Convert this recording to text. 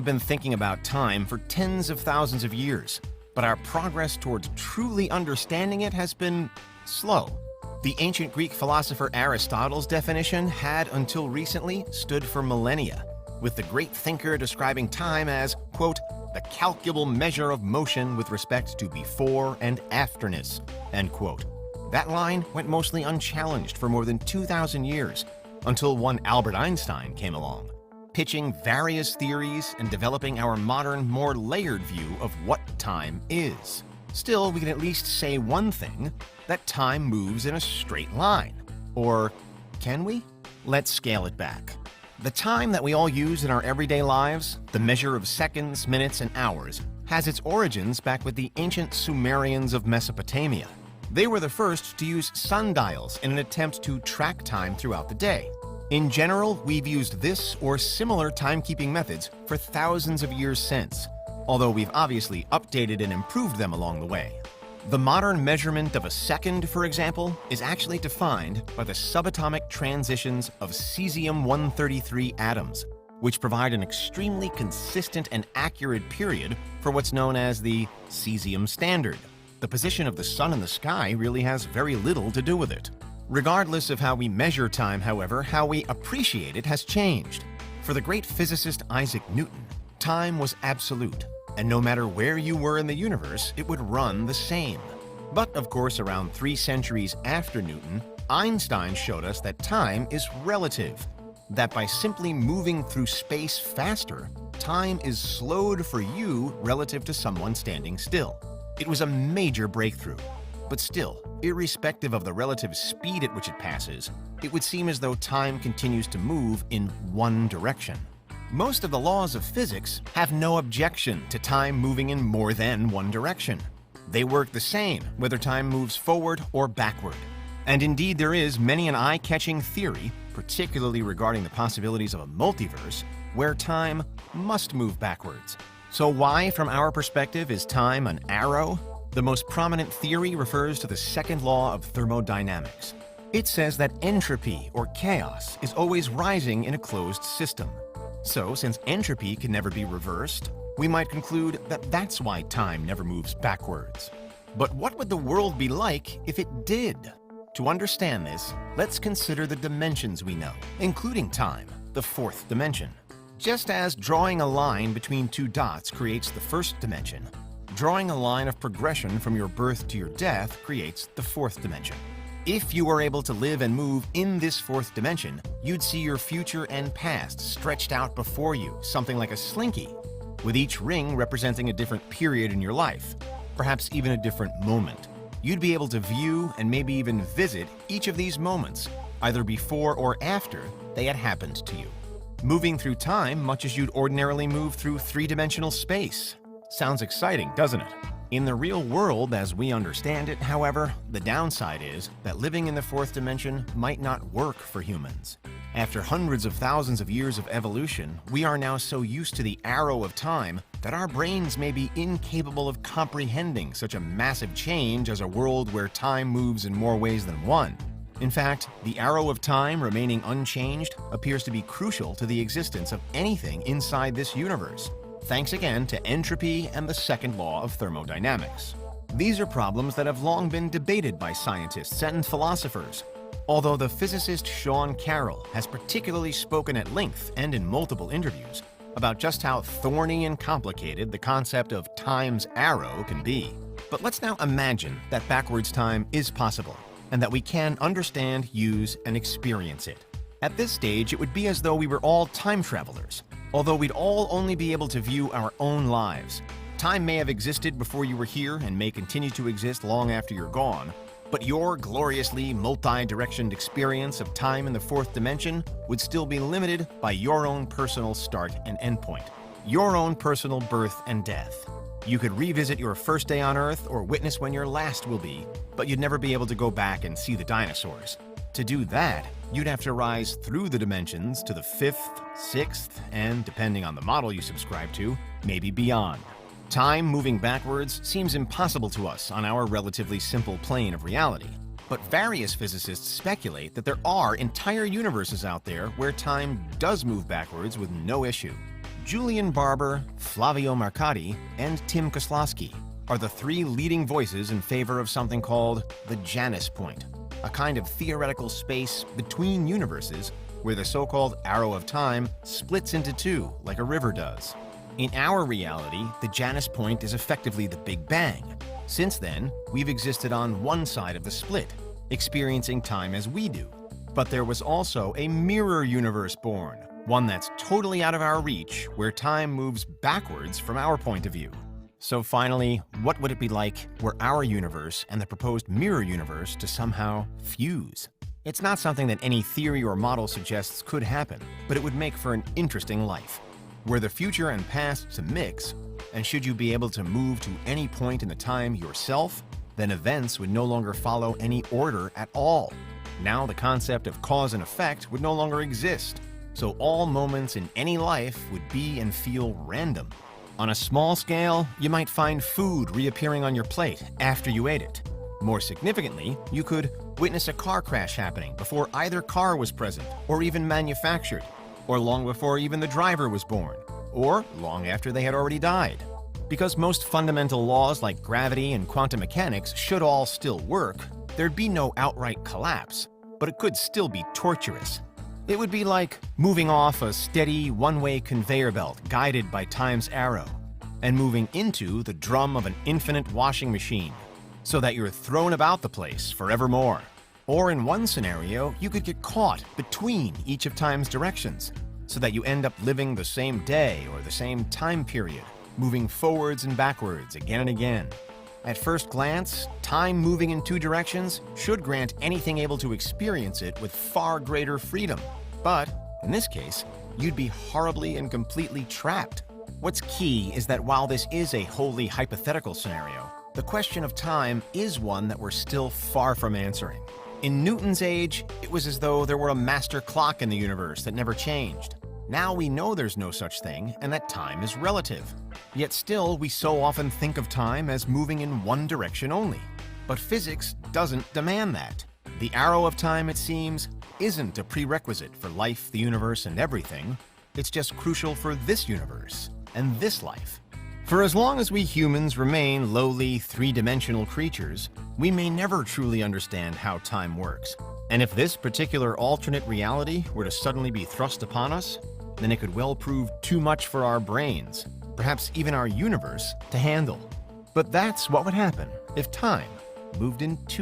been thinking about time for tens of thousands of years, but our progress towards truly understanding it has been slow. The ancient Greek philosopher Aristotle's definition had, until recently, stood for millennia, with the great thinker describing time as, quote, the calculable measure of motion with respect to before and afterness, end quote. That line went mostly unchallenged for more than 2,000 years, until one Albert Einstein came along, pitching various theories and developing our modern, more layered view of what time is. Still, we can at least say one thing, that time moves in a straight line. Or can we? Let's scale it back. The time that we all use in our everyday lives, the measure of seconds, minutes, and hours, has its origins back with the ancient Sumerians of Mesopotamia. They were the first to use sundials in an attempt to track time throughout the day. In general, we've used this or similar timekeeping methods for thousands of years since, although we've obviously updated and improved them along the way. The modern measurement of a second, for example, is actually defined by the subatomic transitions of cesium-133 atoms, which provide an extremely consistent and accurate period for what's known as the cesium standard. The position of the sun in the sky really has very little to do with it. Regardless of how we measure time, however, how we appreciate it has changed. For the great physicist Isaac Newton, time was absolute, and no matter where you were in the universe, it would run the same. But of course, around 3 centuries after Newton, Einstein showed us that time is relative, that by simply moving through space faster, time is slowed for you relative to someone standing still. It was a major breakthrough, but still, irrespective of the relative speed at which it passes, it would seem as though time continues to move in one direction. Most of the laws of physics have no objection to time moving in more than one direction. They work the same whether time moves forward or backward. And indeed, there is many an eye-catching theory, particularly regarding the possibilities of a multiverse, where time must move backwards. So why, from our perspective, is time an arrow? The most prominent theory refers to the second law of thermodynamics. It says that entropy, or chaos, is always rising in a closed system. So, since entropy can never be reversed, we might conclude that that's why time never moves backwards. But what would the world be like if it did? To understand this, let's consider the dimensions we know, including time, the fourth dimension. Just as drawing a line between 2 dots creates the first dimension, drawing a line of progression from your birth to your death creates the fourth dimension. If you were able to live and move in this fourth dimension, you'd see your future and past stretched out before you, something like a slinky, with each ring representing a different period in your life, perhaps even a different moment. You'd be able to view and maybe even visit each of these moments, either before or after they had happened to you. Moving through time much as you'd ordinarily move through 3-dimensional space. Sounds exciting, doesn't it? In the real world, as we understand it, however, the downside is that living in the fourth dimension might not work for humans. After hundreds of thousands of years of evolution, we are now so used to the arrow of time that our brains may be incapable of comprehending such a massive change as a world where time moves in more ways than one. In fact, the arrow of time remaining unchanged appears to be crucial to the existence of anything inside this universe, thanks again to entropy and the second law of thermodynamics. These are problems that have long been debated by scientists and philosophers, although the physicist Sean Carroll has particularly spoken at length and in multiple interviews about just how thorny and complicated the concept of time's arrow can be. But let's now imagine that backwards time is possible, and that we can understand, use, and experience it. At this stage, it would be as though we were all time travelers, although we'd all only be able to view our own lives. Time may have existed before you were here and may continue to exist long after you're gone, but your gloriously multi-directioned experience of time in the fourth dimension would still be limited by your own personal start and endpoint, your own personal birth and death. You could revisit your first day on Earth or witness when your last will be, but you'd never be able to go back and see the dinosaurs. To do that, you'd have to rise through the dimensions to the 5th, 6th, and, depending on the model you subscribe to, maybe beyond. Time moving backwards seems impossible to us on our relatively simple plane of reality, but various physicists speculate that there are entire universes out there where time does move backwards with no issue. Julian Barber, Flavio Marcati, and Tim Kozlowski are the three leading voices in favor of something called the Janus point, a kind of theoretical space between universes where the so-called arrow of time splits into two like a river does. In our reality, the Janus point is effectively the Big Bang. Since then, we've existed on one side of the split, experiencing time as we do. But there was also a mirror universe born, one that's totally out of our reach, where time moves backwards from our point of view. So finally, what would it be like were our universe and the proposed mirror universe to somehow fuse? It's not something that any theory or model suggests could happen, but it would make for an interesting life. Were the future and past to mix, and should you be able to move to any point in the time yourself, then events would no longer follow any order at all. Now the concept of cause and effect would no longer exist, so all moments in any life would be and feel random. On a small scale, you might find food reappearing on your plate after you ate it. More significantly, you could witness a car crash happening before either car was present or even manufactured, or long before even the driver was born, or long after they had already died. Because most fundamental laws like gravity and quantum mechanics should all still work, there'd be no outright collapse, but it could still be torturous. It would be like moving off a steady, one-way conveyor belt guided by time's arrow, and moving into the drum of an infinite washing machine, so that you're thrown about the place forevermore. Or in one scenario, you could get caught between each of time's directions, so that you end up living the same day or the same time period, moving forwards and backwards again and again. At first glance, time moving in two directions should grant anything able to experience it with far greater freedom. But, in this case, you'd be horribly and completely trapped. What's key is that while this is a wholly hypothetical scenario, the question of time is one that we're still far from answering. In Newton's age, it was as though there were a master clock in the universe that never changed. Now we know there's no such thing and that time is relative. Yet still, we so often think of time as moving in one direction only. But physics doesn't demand that. The arrow of time, it seems, isn't a prerequisite for life, the universe, and everything. It's just crucial for this universe and this life. For as long as we humans remain lowly, three-dimensional creatures, we may never truly understand how time works. And if this particular alternate reality were to suddenly be thrust upon us, then it could well prove too much for our brains, perhaps even our universe, to handle. But that's what would happen if time moved in two